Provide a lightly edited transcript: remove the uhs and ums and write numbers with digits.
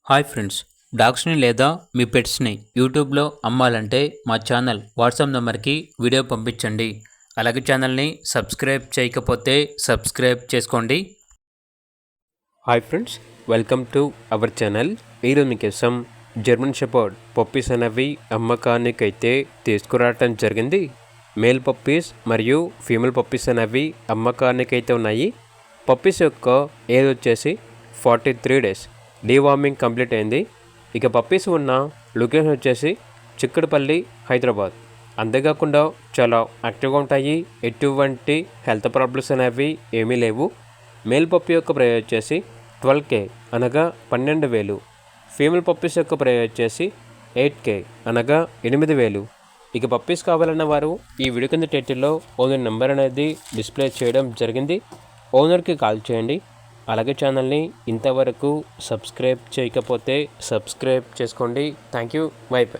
Hi friends, డాగ్స్ని లేదా మీ పెట్స్ని యూట్యూబ్లో అమ్మాలంటే మా ఛానల్ వాట్సాప్ నెంబర్కి వీడియో పంపించండి. అలాగే ఛానల్ని సబ్స్క్రైబ్ చేయకపోతే సబ్స్క్రైబ్ చేసుకోండి. Hi friends, welcome to our channel. ఈరోజు మీకోసం జర్మన్ షెపర్డ్ పప్పీస్ అనేవి అమ్మకానికైతే తీసుకురావటం జరిగింది. మేల్ పప్పీస్ మరియు ఫీమేల్ పప్పీస్ అనేవి అమ్మకానికైతే ఉన్నాయి. పప్పీస్ యొక్క ఏజ్ వచ్చేసి 43 డేస్. డీవార్మింగ్ కంప్లీట్ అయింది. ఇక పప్పీస్ ఉన్న లొకేషన్ వచ్చేసి చిక్కడపల్లి, హైదరాబాద్. అంతేకాకుండా చాలా యాక్టివ్గా ఉంటాయి. ఎటువంటి హెల్త్ ప్రాబ్లమ్స్ అనేవి ఏమీ లేవు. మేల్ పప్పీ యొక్క ప్రైస్ వచ్చేసి 12K అనగా 12,000. ఫీమేల్ పప్పీస్ యొక్క ప్రైస్ వచ్చేసి 8K అనగా 8,000. ఇక పప్పీస్ కావాలన్న వారు ఈ వీడియో కింద టైటిల్లో ఓనర్ నెంబర్ అనేది డిస్ప్లే చేయడం జరిగింది. ఓనర్కి కాల్ చేయండి. అలాగే ఛానల్ని ఇంతవరకు సబ్స్క్రైబ్ చేయకపోతే సబ్స్క్రైబ్ చేసుకోండి. Thank you. By by.